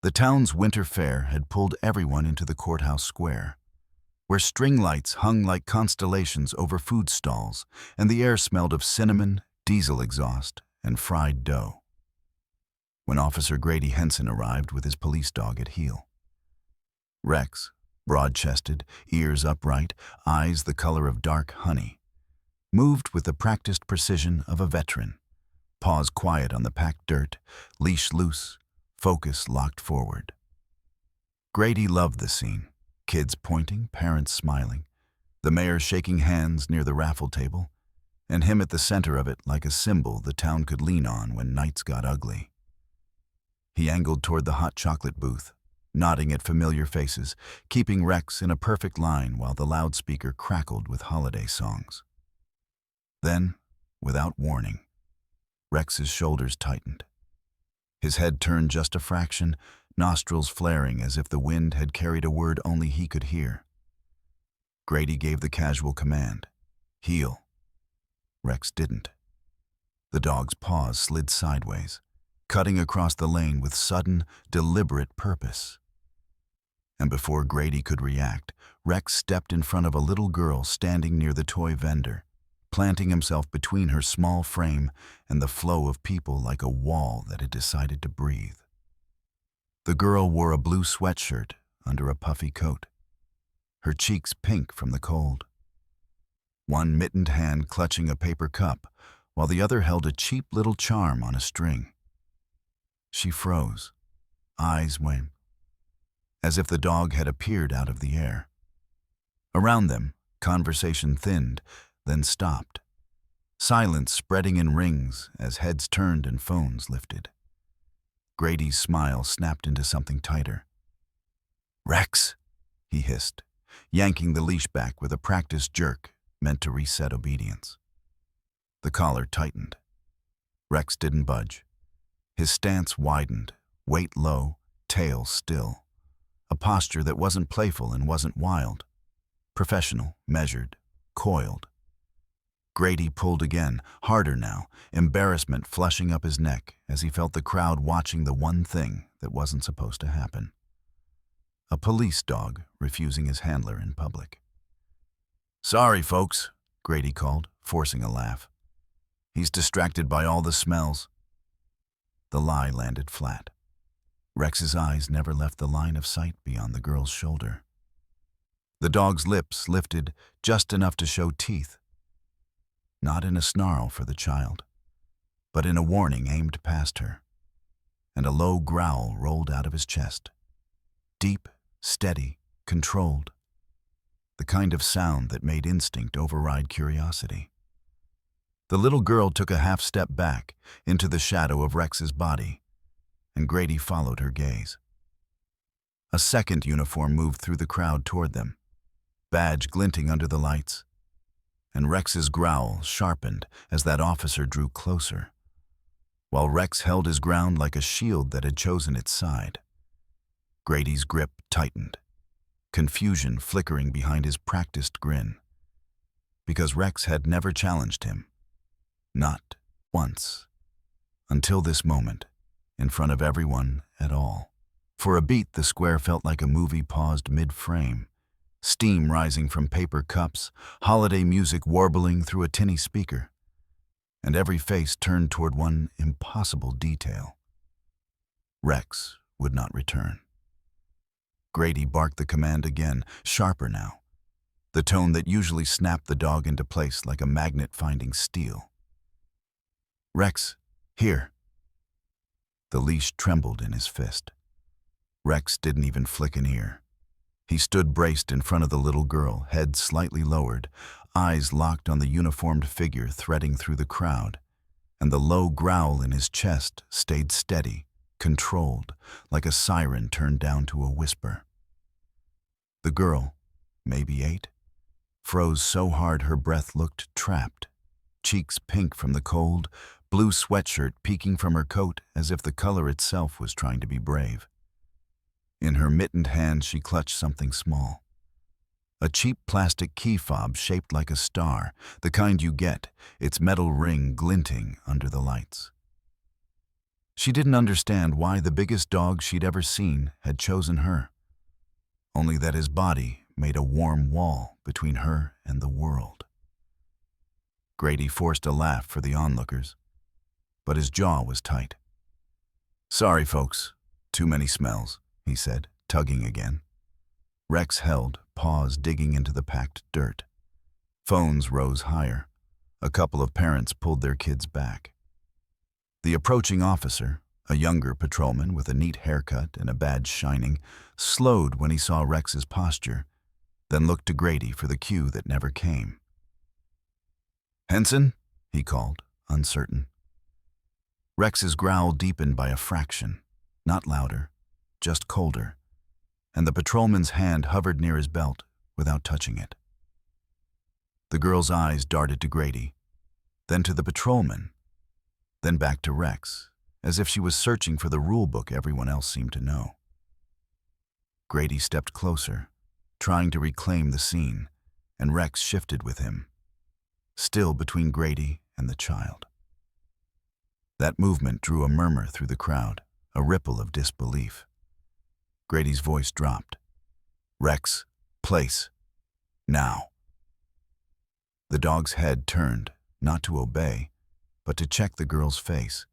The town's winter fair had pulled everyone into the courthouse square, where string lights hung like constellations over food stalls, and the air smelled of cinnamon, diesel exhaust, and fried dough. When Officer Grady Henson arrived with his police dog at heel, Rex, broad-chested, ears upright, eyes the color of dark honey, moved with the practiced precision of a veteran, paws quiet on the packed dirt, leash loose, focus locked forward. Grady loved the scene, kids pointing, parents smiling, the mayor shaking hands near the raffle table, and him at the center of it like a symbol the town could lean on when nights got ugly. He angled toward the hot chocolate booth, nodding at familiar faces, keeping Rex in a perfect line while the loudspeaker crackled with holiday songs. Then, without warning, Rex's shoulders tightened. His head turned just a fraction, nostrils flaring as if the wind had carried a word only he could hear. Grady gave the casual command, "Heel." Rex didn't. The dog's paws slid sideways, cutting across the lane with sudden, deliberate purpose. And before Grady could react, Rex stepped in front of a little girl standing near the toy vendor, planting himself between her small frame and the flow of people like a wall that had decided to breathe. The girl wore a blue sweatshirt under a puffy coat, her cheeks pink from the cold. One mittened hand clutching a paper cup, while the other held a cheap little charm on a string. She froze, eyes wide, as if the dog had appeared out of the air. Around them, conversation thinned, then stopped. Silence spreading in rings as heads turned and phones lifted. Grady's smile snapped into something tighter. "Rex," he hissed, yanking the leash back with a practiced jerk meant to reset obedience. The collar tightened. Rex didn't budge. His stance widened, weight low, tail still. A posture that wasn't playful and wasn't wild. Professional, measured, coiled. Grady pulled again, harder now, embarrassment flushing up his neck as he felt the crowd watching the one thing that wasn't supposed to happen. A police dog refusing his handler in public. "Sorry, folks," Grady called, forcing a laugh. "He's distracted by all the smells." The lie landed flat. Rex's eyes never left the line of sight beyond the girl's shoulder. The dog's lips lifted just enough to show teeth. Not in a snarl for the child, but in a warning aimed past her. And a low growl rolled out of his chest. Deep, steady, controlled. The kind of sound that made instinct override curiosity. The little girl took a half step back into the shadow of Rex's body, and Grady followed her gaze. A second uniform moved through the crowd toward them, badge glinting under the lights, and Rex's growl sharpened as that officer drew closer, while Rex held his ground like a shield that had chosen its side. Grady's grip tightened, confusion flickering behind his practiced grin, because Rex had never challenged him. Not once. Until this moment, in front of everyone at all. For a beat, the square felt like a movie paused mid-frame. Steam rising from paper cups, holiday music warbling through a tinny speaker. And every face turned toward one impossible detail. Rex would not return. Grady barked the command again, sharper now. The tone that usually snapped the dog into place like a magnet finding steel. "Rex, here." The leash trembled in his fist. Rex didn't even flick an ear. He stood braced in front of the little girl, head slightly lowered, eyes locked on the uniformed figure threading through the crowd, and the low growl in his chest stayed steady, controlled, like a siren turned down to a whisper. The girl, maybe 8, froze so hard her breath looked trapped, cheeks pink from the cold, blue sweatshirt peeking from her coat as if the color itself was trying to be brave. In her mittened hand she clutched something small. A cheap plastic key fob shaped like a star, the kind you get, its metal ring glinting under the lights. She didn't understand why the biggest dog she'd ever seen had chosen her, only that his body made a warm wall between her and the world. Grady forced a laugh for the onlookers, but his jaw was tight. "Sorry, folks. Too many smells," he said, tugging again. Rex held, paws digging into the packed dirt. Phones rose higher. A couple of parents pulled their kids back. The approaching officer, a younger patrolman with a neat haircut and a badge shining, slowed when he saw Rex's posture, then looked to Grady for the cue that never came. "Henson?" he called, uncertain. Rex's growl deepened by a fraction, not louder, just colder, and the patrolman's hand hovered near his belt without touching it. The girl's eyes darted to Grady, then to the patrolman, then back to Rex, as if she was searching for the rule book everyone else seemed to know. Grady stepped closer, trying to reclaim the scene, and Rex shifted with him, still between Grady and the child. That movement drew a murmur through the crowd, a ripple of disbelief. Grady's voice dropped. "Rex, place. Now." The dog's head turned, not to obey, but to check the girl's face,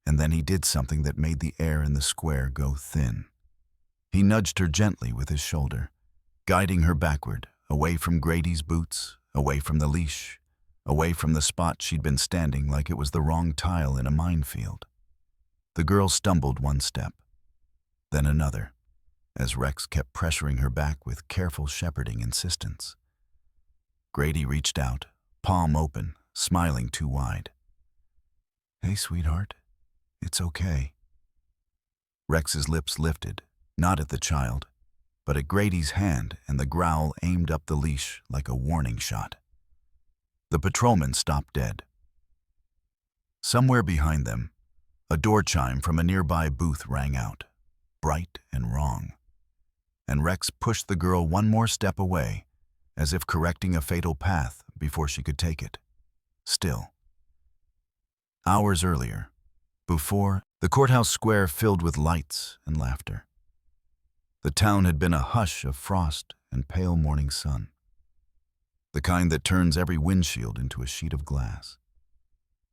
and then he did something that made the air in the square go thin. He nudged her gently with his shoulder, guiding her backward, away from Grady's boots, away from the leash, away from the spot she'd been standing like it was the wrong tile in a minefield. The girl stumbled one step, then another, as Rex kept pressuring her back with careful shepherding insistence. Grady reached out, palm open, smiling too wide. "Hey, sweetheart, it's okay." Rex's lips lifted, not at the child, but at Grady's hand, and the growl aimed up the leash like a warning shot. The patrolman stopped dead. Somewhere behind them, a door chime from a nearby booth rang out, bright and wrong, and Rex pushed the girl one more step away, as if correcting a fatal path before she could take it. Still. Hours earlier, before, the courthouse square filled with lights and laughter. The town had been a hush of frost and pale morning sun, the kind that turns every windshield into a sheet of glass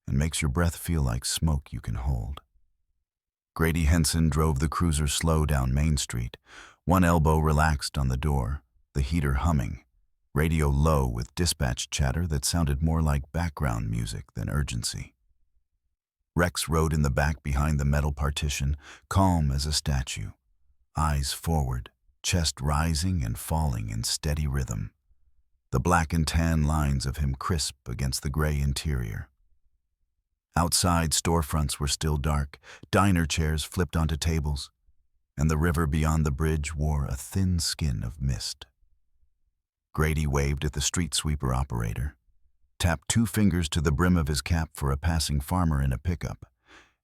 and makes your breath feel like smoke you can hold. Grady Henson drove the cruiser slow down Main Street, one elbow relaxed on the door, the heater humming, radio low with dispatch chatter that sounded more like background music than urgency. Rex rode in the back behind the metal partition, calm as a statue, eyes forward, chest rising and falling in steady rhythm, the black and tan lines of him crisp against the gray interior. Outside, storefronts were still dark, diner chairs flipped onto tables, and the river beyond the bridge wore a thin skin of mist. Grady waved at the street sweeper operator, tapped 2 fingers to the brim of his cap for a passing farmer in a pickup,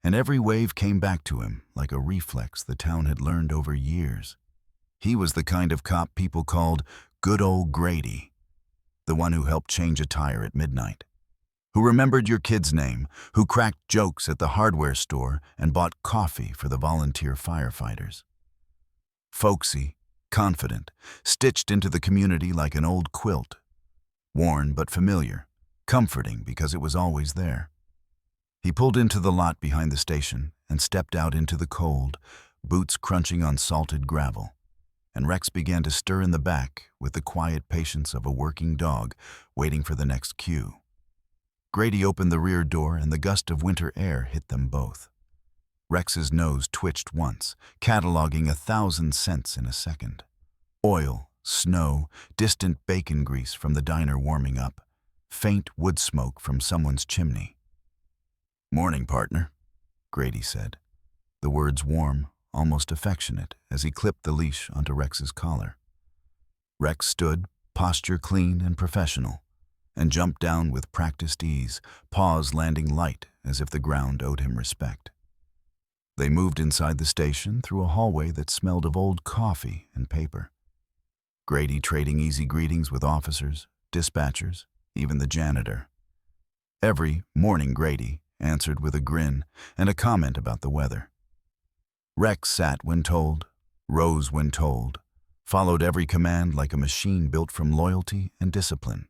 and every wave came back to him like a reflex the town had learned over years. He was the kind of cop people called good old Grady, the one who helped change a tire at midnight, who remembered your kid's name, who cracked jokes at the hardware store and bought coffee for the volunteer firefighters. Folksy, confident, stitched into the community like an old quilt, worn but familiar, comforting because it was always there. He pulled into the lot behind the station and stepped out into the cold, boots crunching on salted gravel, and Rex began to stir in the back with the quiet patience of a working dog waiting for the next cue. Grady opened the rear door and the gust of winter air hit them both. Rex's nose twitched once, cataloging 1,000 scents in a second. Oil, snow, distant bacon grease from the diner warming up, faint wood smoke from someone's chimney. "Morning, partner," Grady said, the words warm, almost affectionate, as he clipped the leash onto Rex's collar. Rex stood, posture clean and professional, and jumped down with practiced ease, paws landing light as if the ground owed him respect. They moved inside the station through a hallway that smelled of old coffee and paper. Grady trading easy greetings with officers, dispatchers, even the janitor. Every morning Grady, answered with a grin and a comment about the weather. Rex sat when told, rose when told, followed every command like a machine built from loyalty and discipline.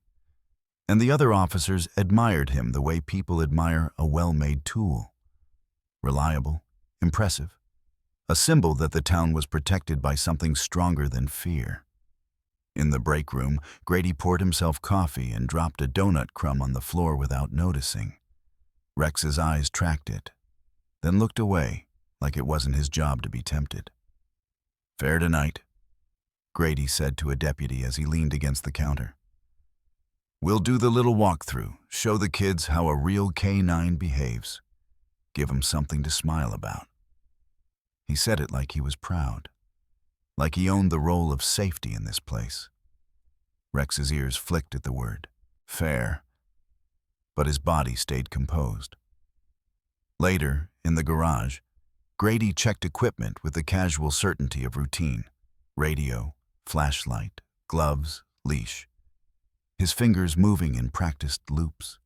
And the other officers admired him the way people admire a well-made tool. Reliable, impressive, a symbol that the town was protected by something stronger than fear. In the break room, Grady poured himself coffee and dropped a donut crumb on the floor without noticing. Rex's eyes tracked it, then looked away like it wasn't his job to be tempted. "Fair tonight," Grady said to a deputy as he leaned against the counter. "We'll do the little walkthrough, show the kids how a real K-9 behaves. Give 'em something to smile about." He said it like he was proud, like he owned the role of safety in this place. Rex's ears flicked at the word, fair, but his body stayed composed. Later, in the garage, Grady checked equipment with the casual certainty of routine. Radio, flashlight, gloves, leash. His fingers moving in practiced loops.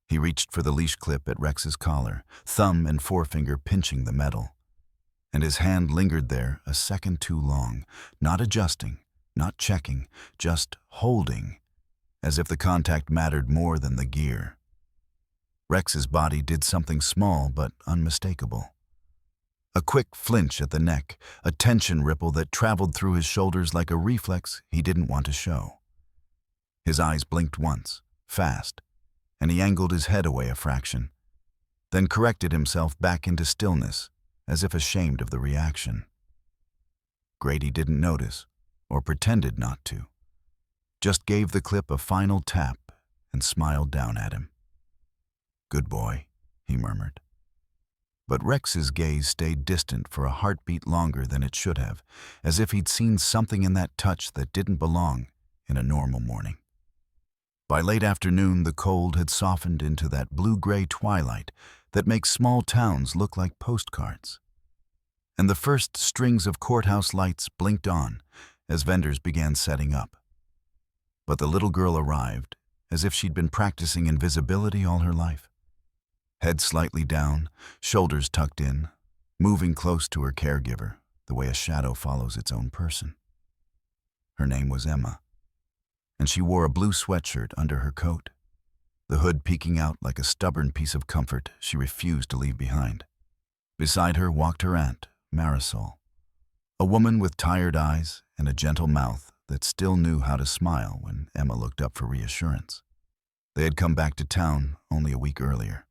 He reached for the leash clip at Rex's collar, thumb and forefinger pinching the metal. And his hand lingered there a second too long, not adjusting, not checking, just holding, as if the contact mattered more than the gear. Rex's body did something small but unmistakable. A quick flinch at the neck, a tension ripple that traveled through his shoulders like a reflex he didn't want to show. His eyes blinked once, fast, and he angled his head away a fraction, then corrected himself back into stillness, as if ashamed of the reaction. Grady didn't notice, or pretended not to, just gave the clip a final tap and smiled down at him. "Good boy," he murmured. But Rex's gaze stayed distant for a heartbeat longer than it should have, as if he'd seen something in that touch that didn't belong in a normal morning. By late afternoon, the cold had softened into that blue-gray twilight that makes small towns look like postcards. And the first strings of courthouse lights blinked on as vendors began setting up. But the little girl arrived as if she'd been practicing invisibility all her life. Head slightly down, shoulders tucked in, moving close to her caregiver, the way a shadow follows its own person. Her name was Emma, and she wore a blue sweatshirt under her coat, the hood peeking out like a stubborn piece of comfort she refused to leave behind. Beside her walked her aunt, Marisol, a woman with tired eyes and a gentle mouth that still knew how to smile when Emma looked up for reassurance. They had come back to town only a week earlier,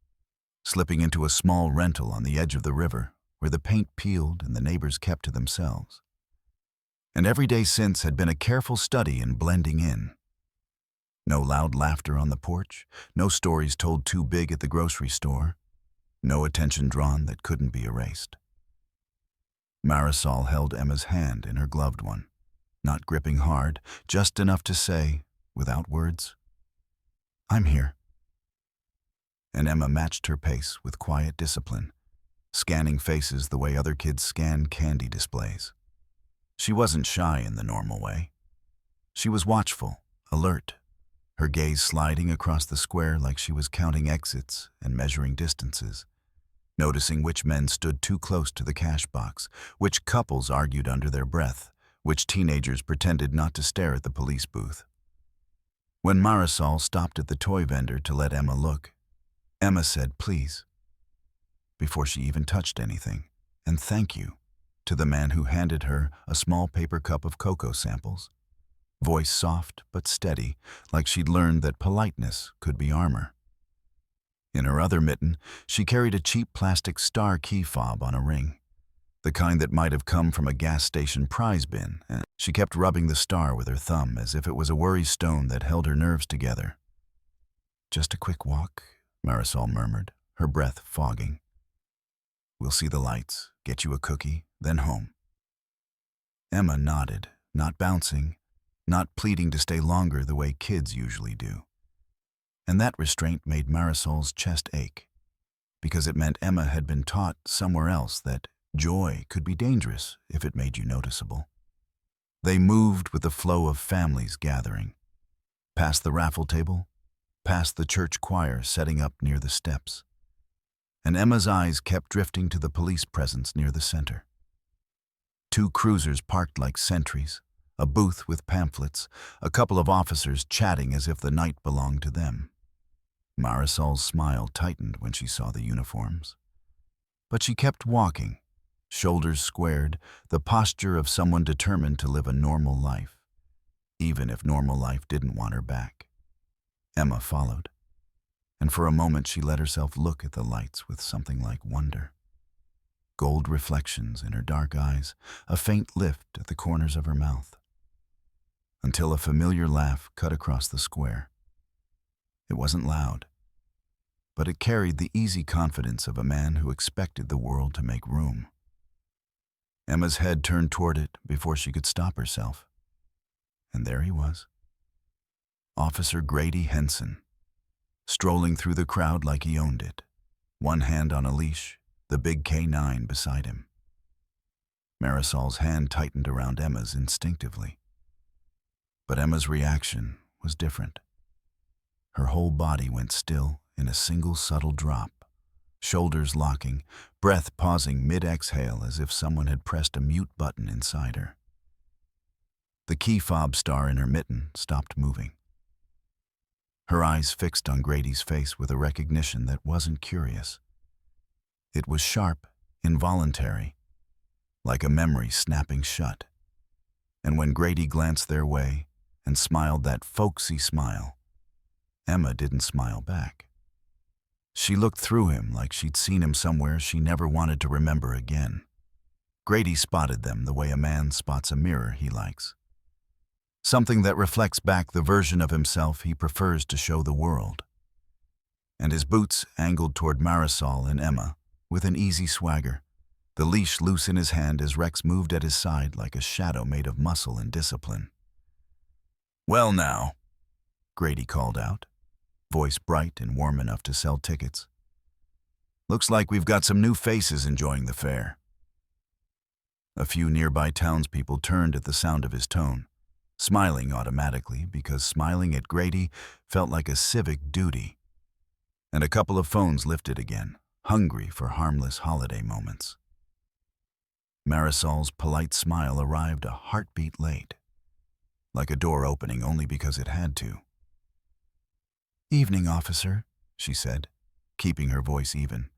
slipping into a small rental on the edge of the river where the paint peeled and the neighbors kept to themselves. And every day since had been a careful study in blending in. No loud laughter on the porch, no stories told too big at the grocery store, no attention drawn that couldn't be erased. Marisol held Emma's hand in her gloved one, not gripping hard, just enough to say, without words, "I'm here." And Emma matched her pace with quiet discipline, scanning faces the way other kids scan candy displays. She wasn't shy in the normal way. She was watchful, alert, her gaze sliding across the square like she was counting exits and measuring distances, noticing which men stood too close to the cash box, which couples argued under their breath, which teenagers pretended not to stare at the police booth. When Marisol stopped at the toy vendor to let Emma look, Emma said, "Please," before she even touched anything, and "thank you" to the man who handed her a small paper cup of cocoa samples. Voice soft but steady, like she'd learned that politeness could be armor. In her other mitten, she carried a cheap plastic star key fob on a ring, the kind that might have come from a gas station prize bin, and she kept rubbing the star with her thumb as if it was a worry stone that held her nerves together. "Just a quick walk," Marisol murmured, her breath fogging. "We'll see the lights, get you a cookie, then home." Emma nodded, not bouncing, not pleading to stay longer the way kids usually do. And that restraint made Marisol's chest ache, because it meant Emma had been taught somewhere else that joy could be dangerous if it made you noticeable. They moved with the flow of families gathering, past the raffle table, past the church choir setting up near the steps, and Emma's eyes kept drifting to the police presence near the center. Two cruisers parked like sentries, a booth with pamphlets, a couple of officers chatting as if the night belonged to them. Marisol's smile tightened when she saw the uniforms. But she kept walking, shoulders squared, the posture of someone determined to live a normal life, even if normal life didn't want her back. Emma followed, and for a moment she let herself look at the lights with something like wonder. Gold reflections in her dark eyes, a faint lift at the corners of her mouth, until a familiar laugh cut across the square. It wasn't loud, but it carried the easy confidence of a man who expected the world to make room. Emma's head turned toward it before she could stop herself, and there he was. Officer Grady Henson, strolling through the crowd like he owned it, one hand on a leash, the big K9 beside him. Marisol's hand tightened around Emma's instinctively. But Emma's reaction was different. Her whole body went still in a single subtle drop, shoulders locking, breath pausing mid-exhale as if someone had pressed a mute button inside her. The key fob star in her mitten stopped moving. Her eyes fixed on Grady's face with a recognition that wasn't curious. It was sharp, involuntary, like a memory snapping shut. And when Grady glanced their way and smiled that folksy smile, Emma didn't smile back. She looked through him like she'd seen him somewhere she never wanted to remember again. Grady spotted them the way a man spots a mirror he likes. Something that reflects back the version of himself he prefers to show the world. And his boots angled toward Marisol and Emma with an easy swagger, the leash loose in his hand as Rex moved at his side like a shadow made of muscle and discipline. "Well now," Grady called out, voice bright and warm enough to sell tickets. "Looks like we've got some new faces enjoying the fair." A few nearby townspeople turned at the sound of his tone, smiling automatically because smiling at Grady felt like a civic duty. And a couple of phones lifted again, hungry for harmless holiday moments. Marisol's polite smile arrived a heartbeat late, like a door opening only because it had to. "Evening, officer," she said, keeping her voice even.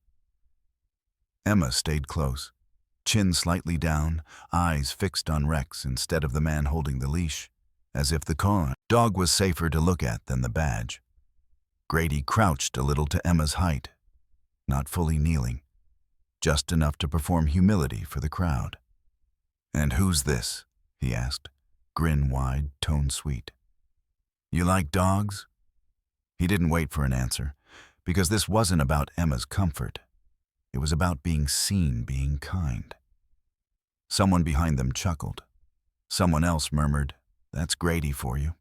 Emma stayed close, chin slightly down, eyes fixed on Rex instead of the man holding the leash, as if the dog was safer to look at than the badge. Grady crouched a little to Emma's height, not fully kneeling, just enough to perform humility for the crowd. "And who's this?" he asked, grin wide, tone sweet. "You like dogs?" He didn't wait for an answer, because this wasn't about Emma's comfort. It was about being seen being kind. Someone behind them chuckled. Someone else murmured, "That's Grady for you."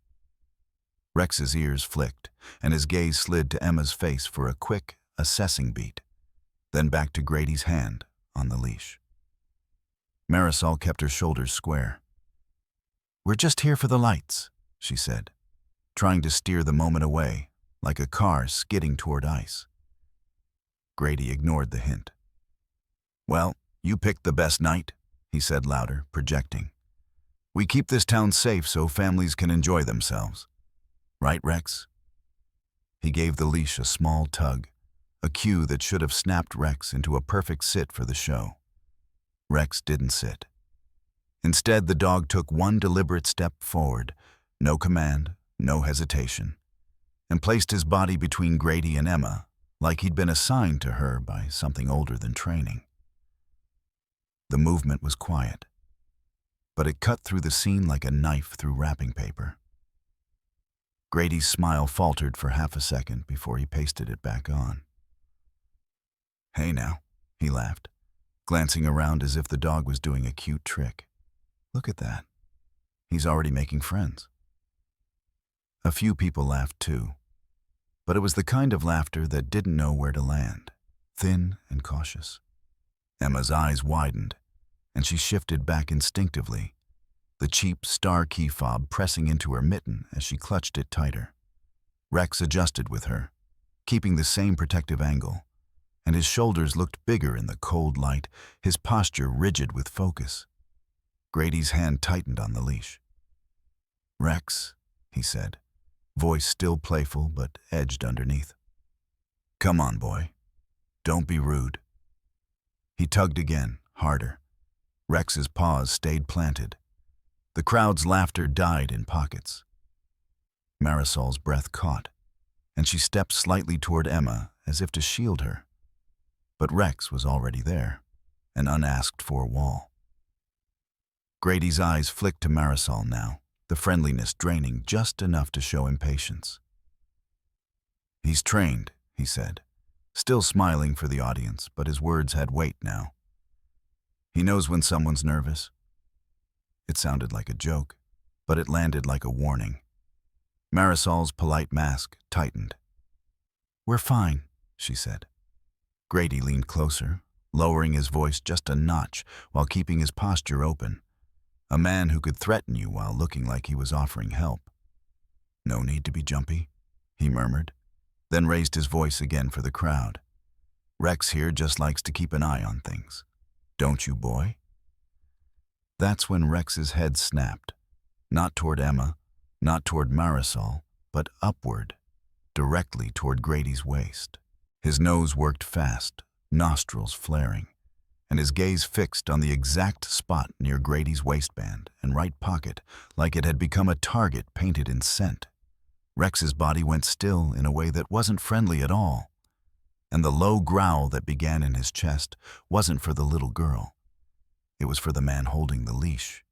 Rex's ears flicked, and his gaze slid to Emma's face for a quick, assessing beat, then back to Grady's hand on the leash. Marisol kept her shoulders square. "We're just here for the lights," she said, trying to steer the moment away, like a car skidding toward ice. Grady ignored the hint. "Well, you picked the best night," he said louder, projecting. "We keep this town safe so families can enjoy themselves. Right, Rex?" He gave the leash a small tug, a cue that should have snapped Rex into a perfect sit for the show. Rex didn't sit. Instead, the dog took one deliberate step forward, no command, no hesitation, and placed his body between Grady and Emma like he'd been assigned to her by something older than training. The movement was quiet, but it cut through the scene like a knife through wrapping paper. Grady's smile faltered for half a second before he pasted it back on. "Hey now," he laughed, glancing around as if the dog was doing a cute trick. "Look at that. He's already making friends." A few people laughed too, but it was the kind of laughter that didn't know where to land, thin and cautious. Emma's eyes widened, and she shifted back instinctively, the cheap star key fob pressing into her mitten as she clutched it tighter. Rex adjusted with her, keeping the same protective angle, and his shoulders looked bigger in the cold light, his posture rigid with focus. Grady's hand tightened on the leash. "Rex," he said, voice still playful but edged underneath. "Come on, boy. Don't be rude." He tugged again, harder. Rex's paws stayed planted. The crowd's laughter died in pockets. Marisol's breath caught, and she stepped slightly toward Emma as if to shield her. But Rex was already there, an unasked-for wall. Grady's eyes flicked to Marisol now, the friendliness draining just enough to show impatience. "He's trained," he said, still smiling for the audience, but his words had weight now. "He knows when someone's nervous." It sounded like a joke, but it landed like a warning. Marisol's polite mask tightened. "We're fine," she said. Grady leaned closer, lowering his voice just a notch while keeping his posture open. A man who could threaten you while looking like he was offering help. "No need to be jumpy," he murmured, then raised his voice again for the crowd. "Rex here just likes to keep an eye on things. Don't you, boy?" That's when Rex's head snapped, not toward Emma, not toward Marisol, but upward, directly toward Grady's waist. His nose worked fast, nostrils flaring, and his gaze fixed on the exact spot near Grady's waistband and right pocket, like it had become a target painted in scent. Rex's body went still in a way that wasn't friendly at all, and the low growl that began in his chest wasn't for the little girl. It was for the man holding the leash,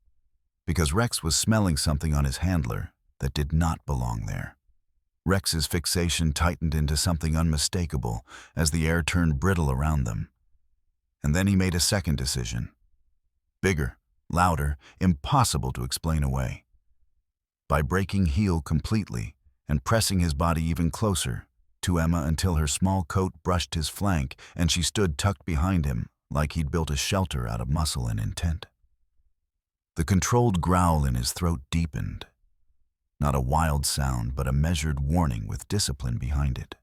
because Rex was smelling something on his handler that did not belong there. Rex's fixation tightened into something unmistakable as the air turned brittle around them. And then he made a second decision. Bigger, louder, impossible to explain away. By breaking heel completely and pressing his body even closer to Emma until her small coat brushed his flank and she stood tucked behind him like he'd built a shelter out of muscle and intent. The controlled growl in his throat deepened. Not a wild sound, but a measured warning with discipline behind it.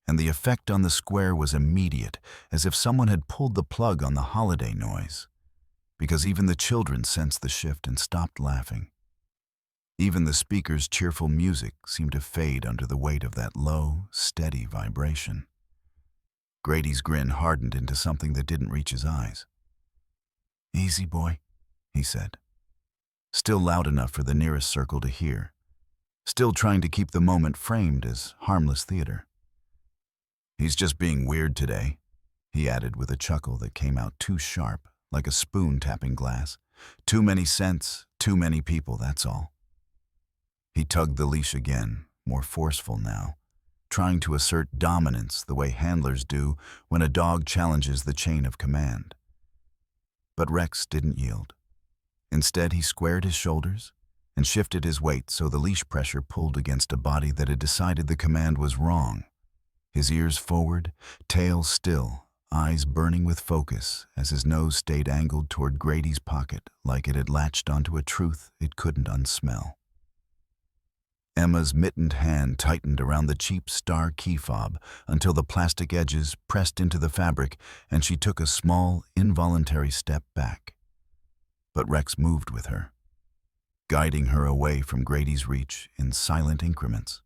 And the effect on the square was immediate, as if someone had pulled the plug on the holiday noise, because even the children sensed the shift and stopped laughing. Even the speaker's cheerful music seemed to fade under the weight of that low, steady vibration. Grady's grin hardened into something that didn't reach his eyes. "Easy, boy," he said, still loud enough for the nearest circle to hear, still trying to keep the moment framed as harmless theater. "He's just being weird today," he added with a chuckle that came out too sharp, like a spoon tapping glass. "Too many scents, too many people, that's all." He tugged the leash again, more forceful now, trying to assert dominance the way handlers do when a dog challenges the chain of command. But Rex didn't yield. Instead, he squared his shoulders and shifted his weight so the leash pressure pulled against a body that had decided the command was wrong. His ears forward, tail still, eyes burning with focus as his nose stayed angled toward Grady's pocket like it had latched onto a truth it couldn't unsmell. Emma's mittened hand tightened around the cheap star key fob until the plastic edges pressed into the fabric and she took a small, involuntary step back. But Rex moved with her, guiding her away from Grady's reach in silent increments.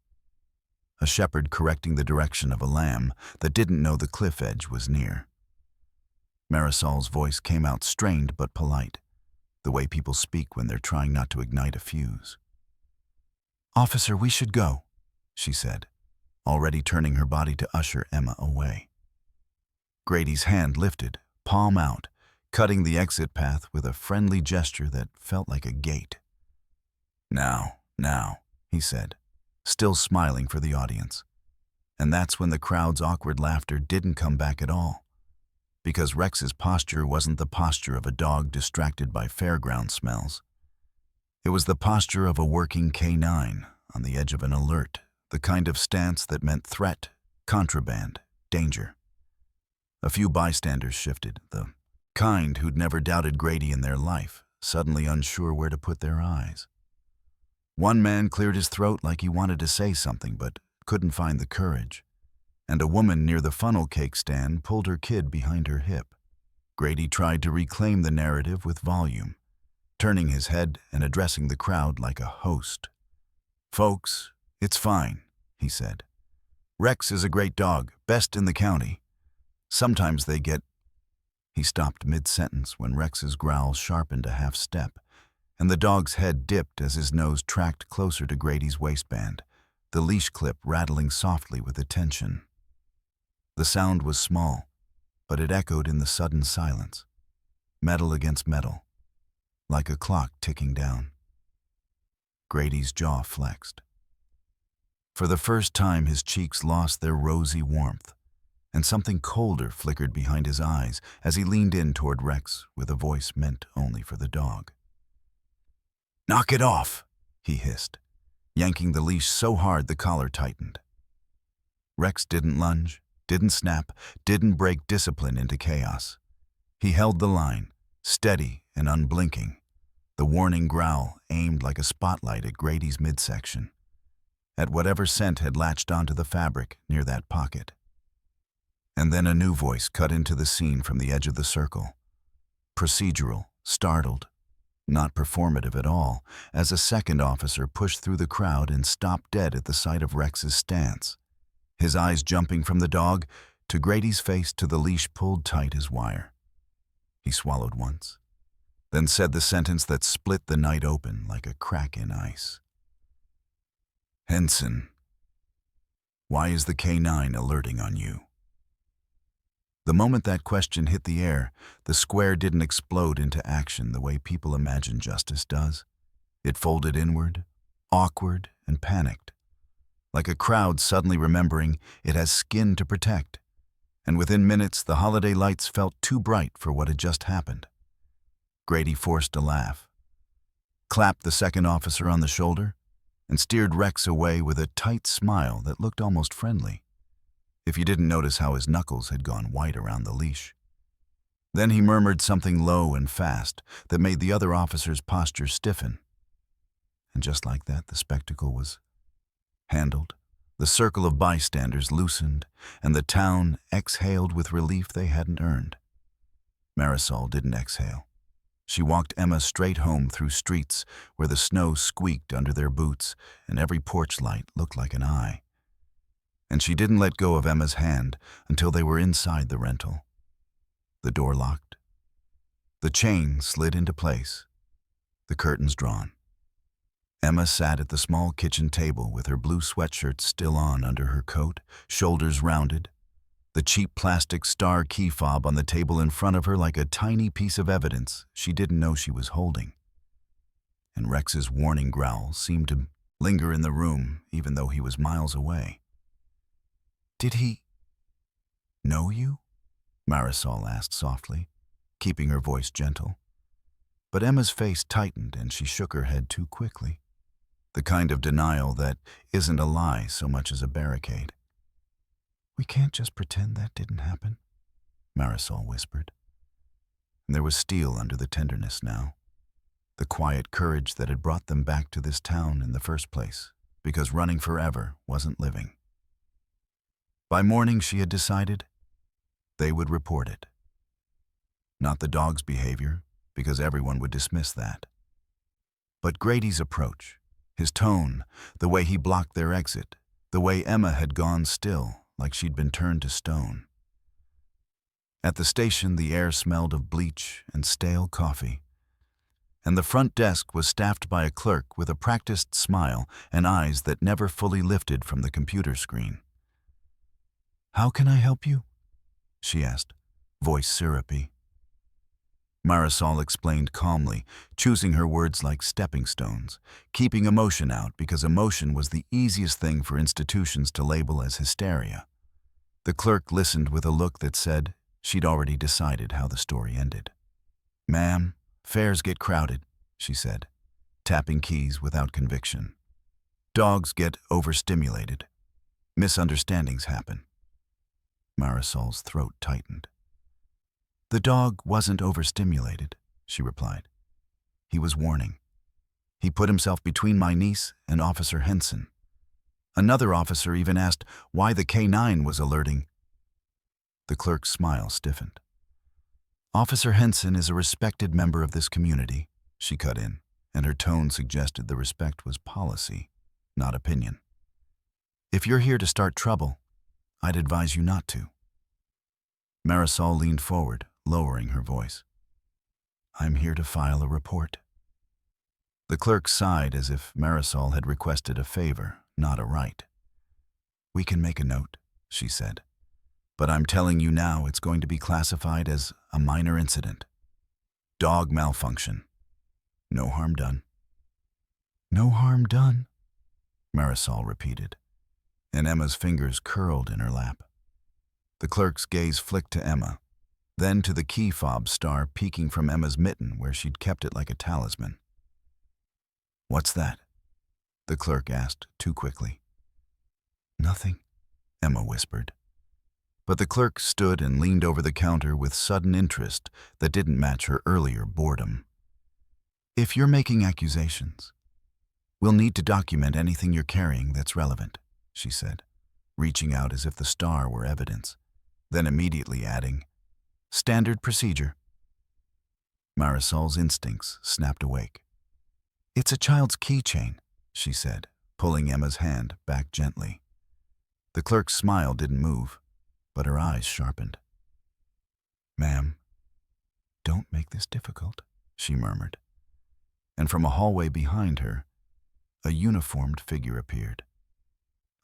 A shepherd correcting the direction of a lamb that didn't know the cliff edge was near. Marisol's voice came out strained but polite, the way people speak when they're trying not to ignite a fuse. "Officer, we should go," she said, already turning her body to usher Emma away. Grady's hand lifted, palm out, cutting the exit path with a friendly gesture that felt like a gate. Now, he said, still smiling for the audience. And that's when the crowd's awkward laughter didn't come back at all, because Rex's posture wasn't the posture of a dog distracted by fairground smells. It was the posture of a working canine on the edge of an alert, the kind of stance that meant threat, contraband, danger. A few bystanders shifted, the kind who'd never doubted Grady in their life, suddenly unsure where to put their eyes. One man cleared his throat like he wanted to say something but couldn't find the courage, and a woman near the funnel cake stand pulled her kid behind her hip. Grady tried to reclaim the narrative with volume, turning his head and addressing the crowd like a host. "Folks, it's fine," he said. "Rex is a great dog, best in the county. Sometimes they get—" He stopped mid-sentence when Rex's growl sharpened a half step, and the dog's head dipped as his nose tracked closer to Grady's waistband, the leash clip rattling softly with attention. The sound was small, but it echoed in the sudden silence, metal against metal, like a clock ticking down. Grady's jaw flexed. For the first time, his cheeks lost their rosy warmth, and something colder flickered behind his eyes as he leaned in toward Rex with a voice meant only for the dog. "Knock it off," he hissed, yanking the leash so hard the collar tightened. Rex didn't lunge, didn't snap, didn't break discipline into chaos. He held the line, steady and unblinking, the warning growl aimed like a spotlight at Grady's midsection, at whatever scent had latched onto the fabric near that pocket. And then a new voice cut into the scene from the edge of the circle. Procedural, startled, not performative at all, as a second officer pushed through the crowd and stopped dead at the sight of Rex's stance, his eyes jumping from the dog to Grady's face to the leash pulled tight as wire. He swallowed once, then said the sentence that split the night open like a crack in ice. "Henson, why is the K9 alerting on you?" The moment that question hit the air, the square didn't explode into action the way people imagine justice does. It folded inward, awkward and panicked, like a crowd suddenly remembering it has skin to protect. And within minutes, the holiday lights felt too bright for what had just happened. Grady forced a laugh, clapped the second officer on the shoulder, and steered Rex away with a tight smile that looked almost friendly, if you didn't notice how his knuckles had gone white around the leash. Then he murmured something low and fast that made the other officer's posture stiffen. And just like that, the spectacle was handled. The circle of bystanders loosened, and the town exhaled with relief they hadn't earned. Marisol didn't exhale. She walked Emma straight home through streets where the snow squeaked under their boots and every porch light looked like an eye. And she didn't let go of Emma's hand until they were inside the rental. The door locked. The chain slid into place. The curtains drawn. Emma sat at the small kitchen table with her blue sweatshirt still on under her coat, shoulders rounded, the cheap plastic star key fob on the table in front of her like a tiny piece of evidence she didn't know she was holding. And Rex's warning growl seemed to linger in the room even though he was miles away. "Did he know you?" Marisol asked softly, keeping her voice gentle. But Emma's face tightened and she shook her head too quickly, the kind of denial that isn't a lie so much as a barricade. "We can't just pretend that didn't happen," Marisol whispered. And there was steel under the tenderness now, the quiet courage that had brought them back to this town in the first place, because running forever wasn't living. By morning, she had decided they would report it. Not the dog's behavior, because everyone would dismiss that. But Grady's approach, his tone, the way he blocked their exit, the way Emma had gone still, like she'd been turned to stone. At the station, the air smelled of bleach and stale coffee, and the front desk was staffed by a clerk with a practiced smile and eyes that never fully lifted from the computer screen. "How can I help you?" she asked, voice syrupy. Marisol explained calmly, choosing her words like stepping stones, keeping emotion out because emotion was the easiest thing for institutions to label as hysteria. The clerk listened with a look that said she'd already decided how the story ended. "Ma'am, fares get crowded," she said, tapping keys without conviction. "Dogs get overstimulated. Misunderstandings happen." Marisol's throat tightened. "The dog wasn't overstimulated," she replied. "He was warning. He put himself between my niece and Officer Henson. Another officer even asked why the K9 was alerting. The clerk's smile stiffened. "Officer Henson is a respected member of this community," she cut in, and her tone suggested the respect was policy, not opinion. "If you're here to start trouble, I'd advise you not to." Marisol leaned forward, lowering her voice. "I'm here to file a report." The clerk sighed as if Marisol had requested a favor, not a right. "We can make a note," she said. "But I'm telling you now it's going to be classified as a minor incident. Dog malfunction. No harm done." "No harm done," Marisol repeated, and Emma's fingers curled in her lap. The clerk's gaze flicked to Emma, then to the key fob star peeking from Emma's mitten where she'd kept it like a talisman. "What's that?" the clerk asked too quickly. "Nothing," Emma whispered. But the clerk stood and leaned over the counter with sudden interest that didn't match her earlier boredom. "If you're making accusations, we'll need to document anything you're carrying that's relevant," she said, reaching out as if the star were evidence, then immediately adding, "Standard procedure." Marisol's instincts snapped awake. "It's a child's keychain," she said, pulling Emma's hand back gently. The clerk's smile didn't move, but her eyes sharpened. "Ma'am, don't make this difficult," she murmured. And from a hallway behind her, a uniformed figure appeared.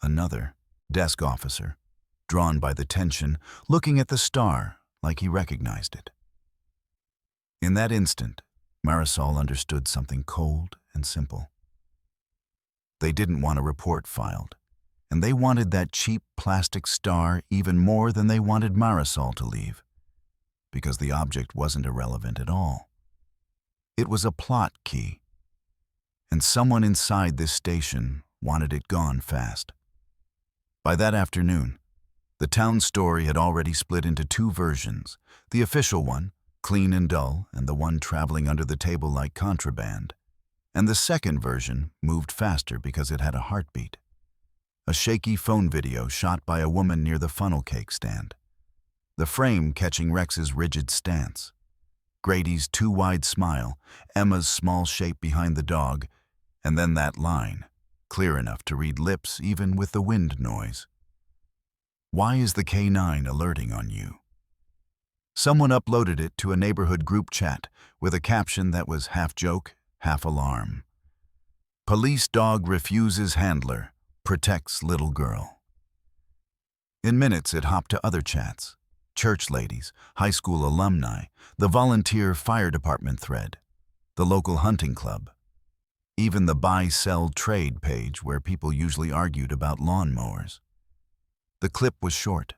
Another desk officer, drawn by the tension, looking at the star like he recognized it. In that instant, Marisol understood something cold and simple. They didn't want a report filed, and they wanted that cheap plastic star even more than they wanted Marisol to leave, because the object wasn't irrelevant at all. It was a plot key, and someone inside this station wanted it gone fast. By that afternoon, the town story had already split into two versions, the official one, clean and dull, and the one traveling under the table like contraband. And the second version moved faster because it had a heartbeat. A shaky phone video shot by a woman near the funnel cake stand. The frame catching Rex's rigid stance. Grady's too wide smile, Emma's small shape behind the dog, and then that line, clear enough to read lips even with the wind noise. "Why is the K9 alerting on you?" Someone uploaded it to a neighborhood group chat with a caption that was half joke, half alarm. "Police dog refuses handler, protects little girl." In minutes it hopped to other chats, church ladies, high school alumni, the volunteer fire department thread, the local hunting club, even the buy-sell trade page where people usually argued about lawnmowers. The clip was short,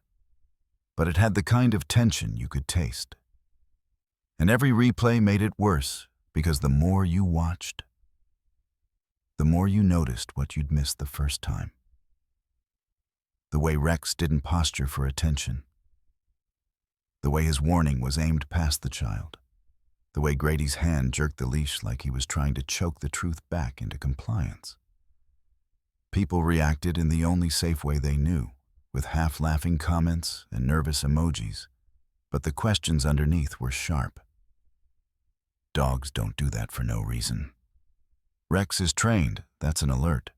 but it had the kind of tension you could taste. And every replay made it worse, because the more you watched, the more you noticed what you'd missed the first time. The way Rex didn't posture for attention. The way his warning was aimed past the child. The way Grady's hand jerked the leash like he was trying to choke the truth back into compliance. People reacted in the only safe way they knew, with half-laughing comments and nervous emojis, but the questions underneath were sharp. Dogs don't do that for no reason. Rex is trained, that's an alert.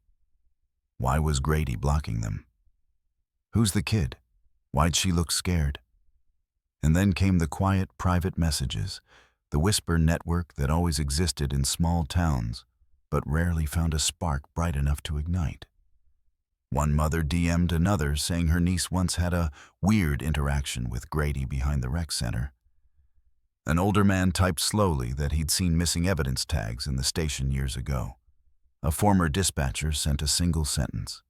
Why was Grady blocking them? Who's the kid? Why'd she look scared? And then came the quiet, private messages, the whisper network that always existed in small towns, but rarely found a spark bright enough to ignite. One mother DM'd another saying her niece once had a weird interaction with Grady behind the rec center. An older man typed slowly that he'd seen missing evidence tags in the station years ago. A former dispatcher sent a single sentence: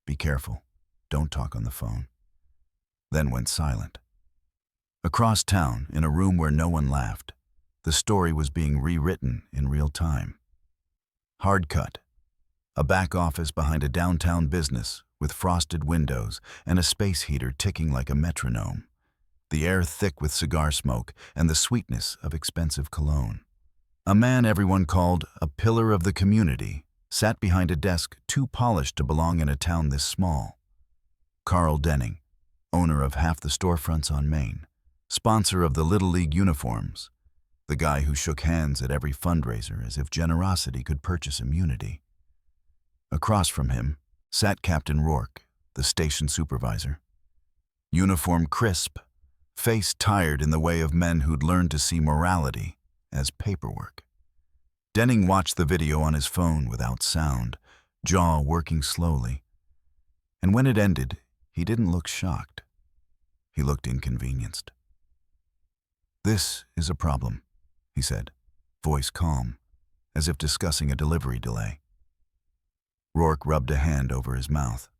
"Be careful, don't talk on the phone." Then went silent. Across town, in a room where no one laughed, the story was being rewritten in real time. Hard cut. A back office behind a downtown business with frosted windows and a space heater ticking like a metronome. The air thick with cigar smoke and the sweetness of expensive cologne. A man everyone called a pillar of the community sat behind a desk too polished to belong in a town this small. Carl Denning, owner of half the storefronts on Main, sponsor of the Little League uniforms, the guy who shook hands at every fundraiser as if generosity could purchase immunity. Across from him sat Captain Rourke, the station supervisor. Uniform crisp, face tired in the way of men who'd learned to see morality as paperwork. Denning watched the video on his phone without sound, jaw working slowly. And when it ended, he didn't look shocked. He looked inconvenienced. "This is a problem," he said, voice calm, as if discussing a delivery delay. Rourke rubbed a hand over his mouth.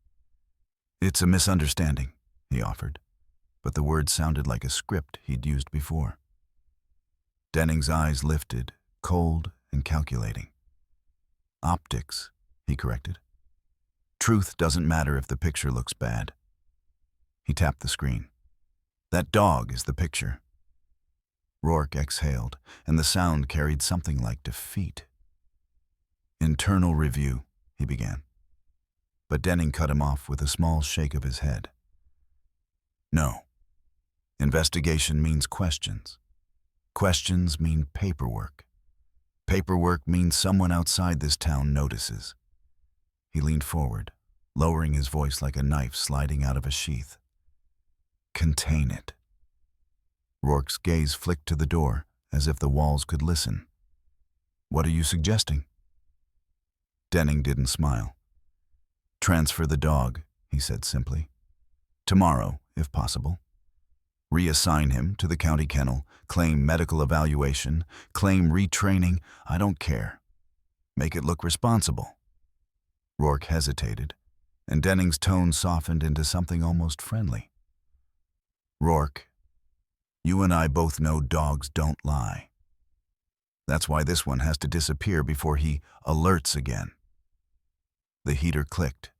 "It's a misunderstanding," he offered, but the words sounded like a script he'd used before. Denning's eyes lifted, cold and calculating. "Optics," he corrected. "Truth doesn't matter if the picture looks bad." He tapped the screen. "That dog is the picture." Rourke exhaled, and the sound carried something like defeat. "Internal review," he began. But Denning cut him off with a small shake of his head. "No. Investigation means questions. Questions mean paperwork. Paperwork means someone outside this town notices." He leaned forward, lowering his voice like a knife sliding out of a sheath. "Contain it." Rourke's gaze flicked to the door, as if the walls could listen. "What are you suggesting?" Denning didn't smile. "Transfer the dog," he said simply. "Tomorrow, if possible. Reassign him to the county kennel, claim medical evaluation, claim retraining, I don't care. Make it look responsible." Rourke hesitated, and Denning's tone softened into something almost friendly. "Rourke, you and I both know dogs don't lie. That's why this one has to disappear before he alerts again." The heater clicked.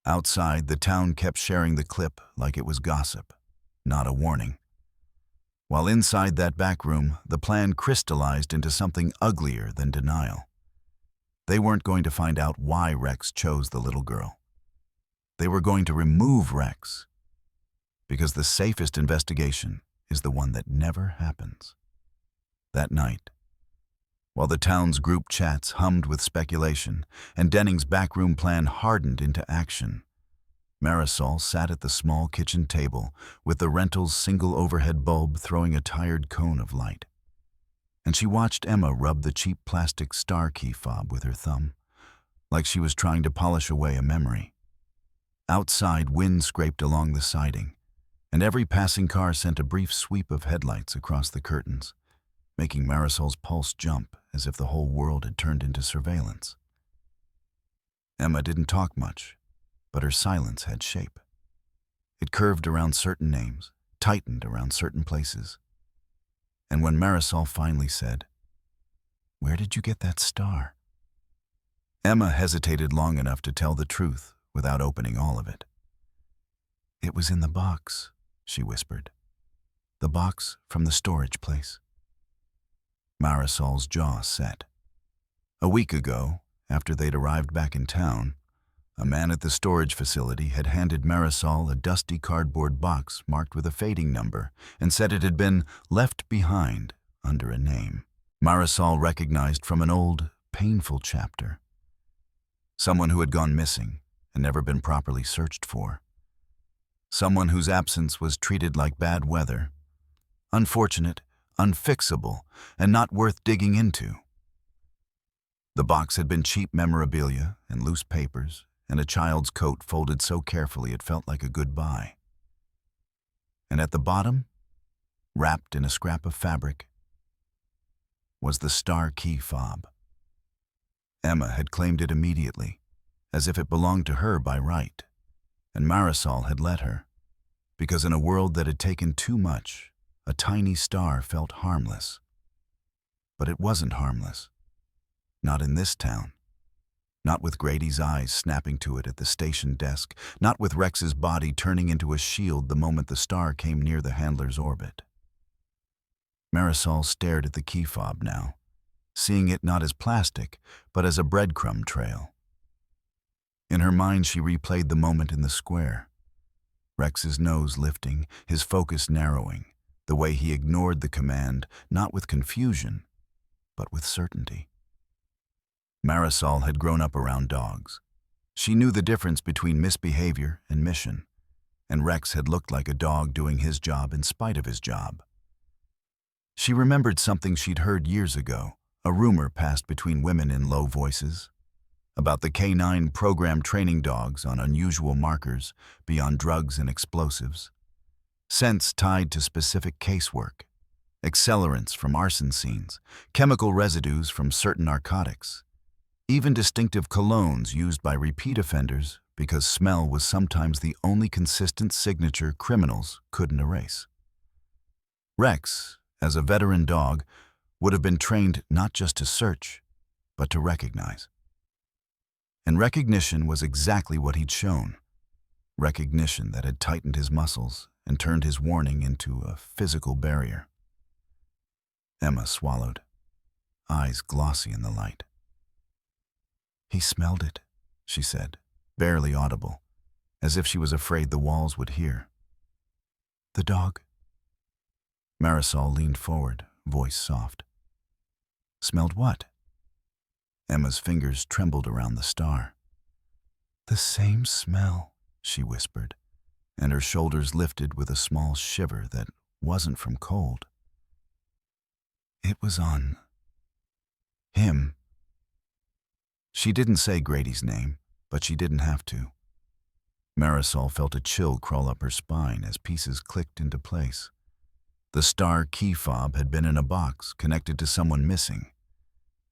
Outside, the town kept sharing the clip like it was gossip, not a warning. While inside that back room, the plan crystallized into something uglier than denial. They weren't going to find out why Rex chose the little girl. They were going to remove Rex, because the safest investigation is the one that never happens. That night, while the town's group chats hummed with speculation and Denning's backroom plan hardened into action, Marisol sat at the small kitchen table with the rental's single overhead bulb throwing a tired cone of light. And she watched Emma rub the cheap plastic star key fob with her thumb, like she was trying to polish away a memory. Outside, wind scraped along the siding, and every passing car sent a brief sweep of headlights across the curtains, making Marisol's pulse jump as if the whole world had turned into surveillance. Emma didn't talk much, but her silence had shape. It curved around certain names, tightened around certain places. And when Marisol finally said, "Where did you get that star?" Emma hesitated long enough to tell the truth without opening all of it. "It was in the box," she whispered. "The box from the storage place." Marisol's jaw set. A week ago, after they'd arrived back in town, a man at the storage facility had handed Marisol a dusty cardboard box marked with a fading number and said it had been left behind under a name Marisol recognized from an old, painful chapter. Someone who had gone missing and never been properly searched for. Someone whose absence was treated like bad weather, unfortunate, unfixable, and not worth digging into. The box had been cheap memorabilia and loose papers and a child's coat folded so carefully it felt like a goodbye. And at the bottom, wrapped in a scrap of fabric, was the star key fob. Emma had claimed it immediately, as if it belonged to her by right, and Marisol had let her, because in a world that had taken too much, a tiny star felt harmless. But it wasn't harmless. Not in this town. Not with Grady's eyes snapping to it at the station desk. Not with Rex's body turning into a shield the moment the star came near the handler's orbit. Marisol stared at the key fob now, seeing it not as plastic, but as a breadcrumb trail. In her mind, she replayed the moment in the square. Rex's nose lifting, his focus narrowing, the way he ignored the command, not with confusion, but with certainty. Marisol had grown up around dogs. She knew the difference between misbehavior and mission, and Rex had looked like a dog doing his job in spite of his job. She remembered something she'd heard years ago, a rumor passed between women in low voices, about the canine program training dogs on unusual markers beyond drugs and explosives, scents tied to specific casework, accelerants from arson scenes, chemical residues from certain narcotics, even distinctive colognes used by repeat offenders because smell was sometimes the only consistent signature criminals couldn't erase. Rex, as a veteran dog, would have been trained not just to search, but to recognize. And recognition was exactly what he'd shown. Recognition that had tightened his muscles and turned his warning into a physical barrier. Emma swallowed, eyes glossy in the light. "He smelled it," she said, barely audible, as if she was afraid the walls would hear. "The dog?" Marisol leaned forward, voice soft. "Smelled what?" Emma's fingers trembled around the star. "The same smell," she whispered, and her shoulders lifted with a small shiver that wasn't from cold. "It was on him." She didn't say Grady's name, but she didn't have to. Marisol felt a chill crawl up her spine as pieces clicked into place. The star key fob had been in a box connected to someone missing,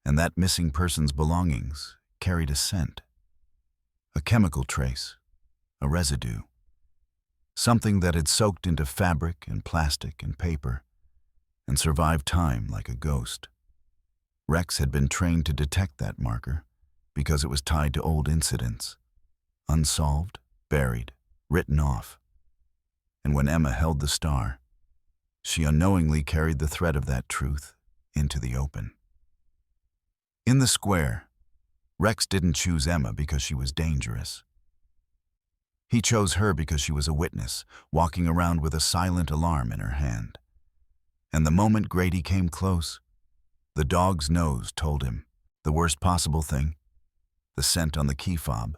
and that missing person's belongings carried a scent, a chemical trace, a residue, something that had soaked into fabric and plastic and paper and survived time like a ghost. Rex had been trained to detect that marker because it was tied to old incidents, unsolved, buried, written off. And when Emma held the star, she unknowingly carried the thread of that truth into the open. In the square, Rex didn't choose Emma because she was dangerous. He chose her because she was a witness, walking around with a silent alarm in her hand. And the moment Grady came close, the dog's nose told him the worst possible thing. The scent on the key fob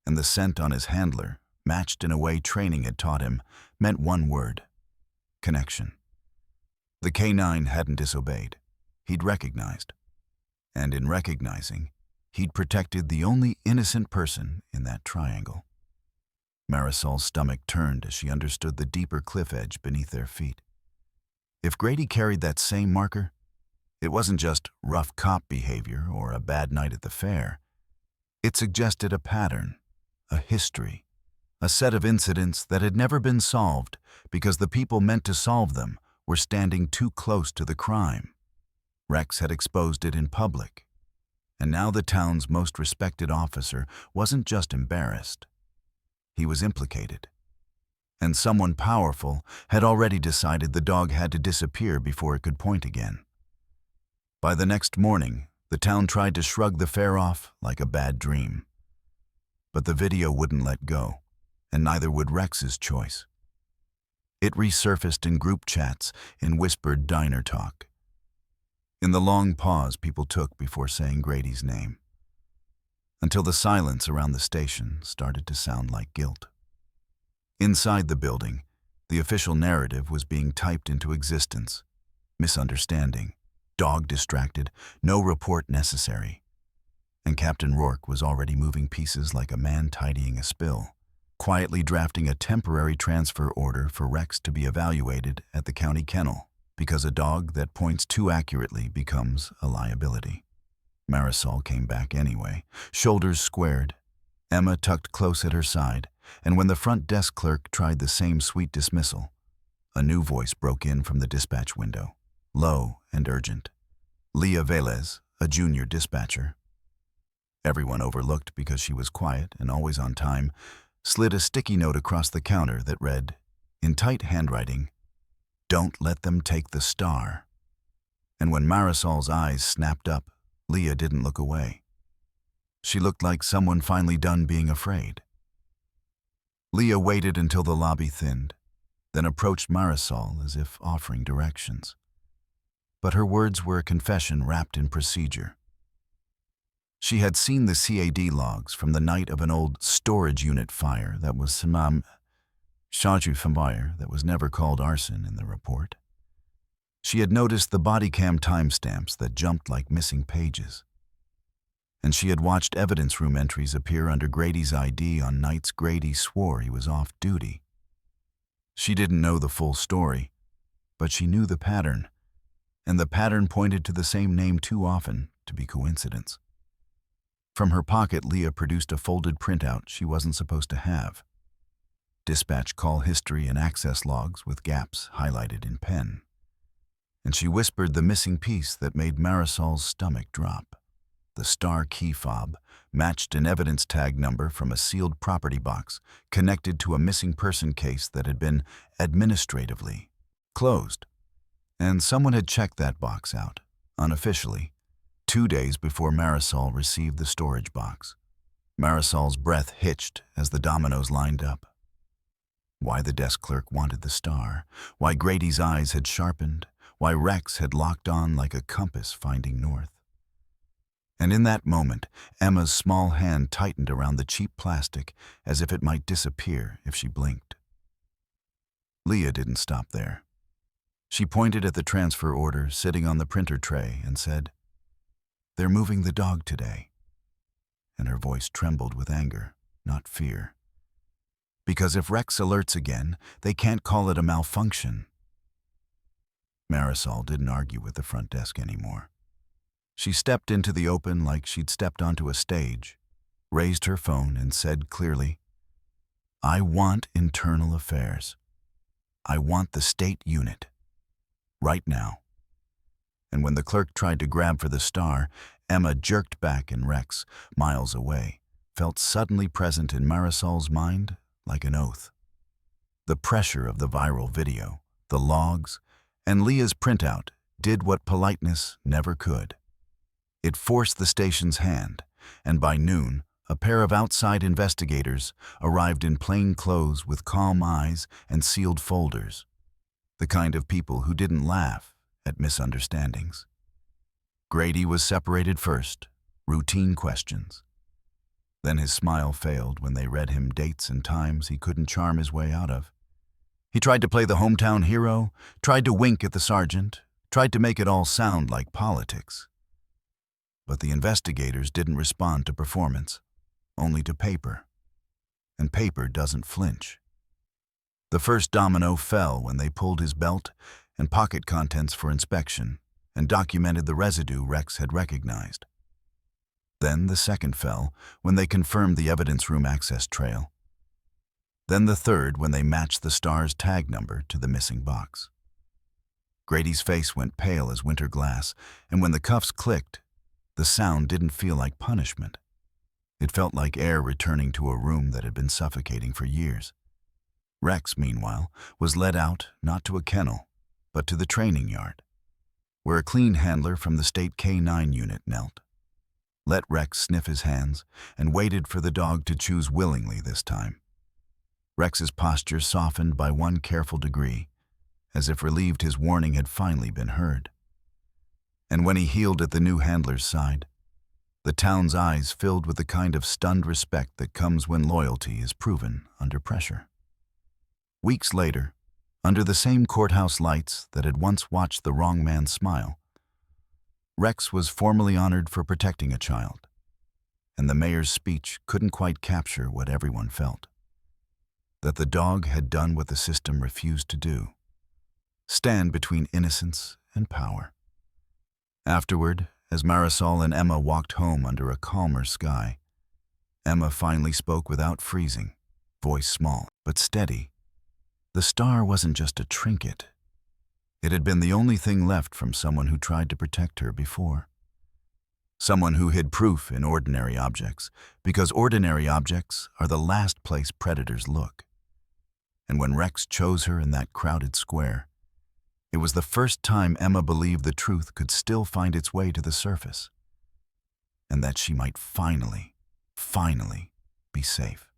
and the scent on his handler, matched in a way training had taught him, meant one word: connection. The canine hadn't disobeyed. He'd recognized. And in recognizing, he'd protected the only innocent person in that triangle. Marisol's stomach turned as she understood the deeper cliff edge beneath their feet. If Grady carried that same marker, it wasn't just rough cop behavior or a bad night at the fair. It suggested a pattern, a history, a set of incidents that had never been solved because the people meant to solve them were standing too close to the crime. Rex had exposed it in public, and now the town's most respected officer wasn't just embarrassed. He was implicated. And someone powerful had already decided the dog had to disappear before it could point again. By the next morning, the town tried to shrug the fair off like a bad dream. But the video wouldn't let go, and neither would Rex's choice. It resurfaced in group chats, in whispered diner talk, in the long pause people took before saying Grady's name, until the silence around the station started to sound like guilt. Inside the building, the official narrative was being typed into existence. Misunderstanding, dog distracted, no report necessary. And Captain Rourke was already moving pieces like a man tidying a spill, quietly drafting a temporary transfer order for Rex to be evaluated at the county kennel, because a dog that points too accurately becomes a liability. Marisol came back anyway, shoulders squared, Emma tucked close at her side, and when the front desk clerk tried the same sweet dismissal, a new voice broke in from the dispatch window, low and urgent. Leah Velez, a junior dispatcher. Everyone overlooked because she was quiet and always on time, slid a sticky note across the counter that read, in tight handwriting, "Don't let them take the star." And when Marisol's eyes snapped up, Leah didn't look away. She looked like someone finally done being afraid. Leah waited until the lobby thinned, then approached Marisol as if offering directions. But her words were a confession wrapped in procedure. She had seen the CAD logs from the night of an old storage unit fire that was fire that was never called arson in the report. She had noticed the body cam timestamps that jumped like missing pages. And she had watched evidence room entries appear under Grady's ID on nights Grady swore he was off duty. She didn't know the full story, but she knew the pattern, and the pattern pointed to the same name too often to be coincidence. From her pocket, Leah produced a folded printout she wasn't supposed to have. Dispatch call history and access logs with gaps highlighted in pen. And she whispered the missing piece that made Marisol's stomach drop. The star key fob matched an evidence tag number from a sealed property box connected to a missing person case that had been administratively closed. And someone had checked that box out, unofficially, 2 days before Marisol received the storage box. Marisol's breath hitched as the dominoes lined up. Why the desk clerk wanted the star, why Grady's eyes had sharpened, why Rex had locked on like a compass finding north. And in that moment, Emma's small hand tightened around the cheap plastic as if it might disappear if she blinked. Leah didn't stop there. She pointed at the transfer order sitting on the printer tray and said, "They're moving the dog today." And her voice trembled with anger, not fear. Because if Rex alerts again, they can't call it a malfunction. Marisol didn't argue with the front desk anymore. She stepped into the open like she'd stepped onto a stage, raised her phone and said clearly, "I want internal affairs. I want the state unit. Right now." And when the clerk tried to grab for the star, Emma jerked back and Rex, miles away, felt suddenly present in Marisol's mind like an oath. The pressure of the viral video, the logs, and Leah's printout did what politeness never could. It forced the station's hand, and by noon, a pair of outside investigators arrived in plain clothes with calm eyes and sealed folders, the kind of people who didn't laugh at misunderstandings. Grady was separated first, routine questions. Then his smile failed when they read him dates and times he couldn't charm his way out of. He tried to play the hometown hero, tried to wink at the sergeant, tried to make it all sound like politics. But the investigators didn't respond to performance, only to paper. And paper doesn't flinch. The first domino fell when they pulled his belt and pocket contents for inspection and documented the residue Rex had recognized. Then the second fell when they confirmed the evidence room access trail. Then the third when they matched the star's tag number to the missing box. Grady's face went pale as winter glass, and when the cuffs clicked, the sound didn't feel like punishment. It felt like air returning to a room that had been suffocating for years. Rex, meanwhile, was led out not to a kennel, but to the training yard, where a clean handler from the state K9 unit knelt. Let Rex sniff his hands and waited for the dog to choose willingly this time. Rex's posture softened by one careful degree, as if relieved his warning had finally been heard. And when he heeled at the new handler's side, the town's eyes filled with the kind of stunned respect that comes when loyalty is proven under pressure. Weeks later, under the same courthouse lights that had once watched the wrong man smile, Rex was formally honored for protecting a child, and the mayor's speech couldn't quite capture what everyone felt. That the dog had done what the system refused to do: stand between innocence and power. Afterward, as Marisol and Emma walked home under a calmer sky, Emma finally spoke without freezing, voice small but steady. The star wasn't just a trinket. It had been the only thing left from someone who tried to protect her before. Someone who hid proof in ordinary objects, because ordinary objects are the last place predators look. And when Rex chose her in that crowded square, It was the first time Emma believed the truth could still find its way to the surface, and that she might finally be safe.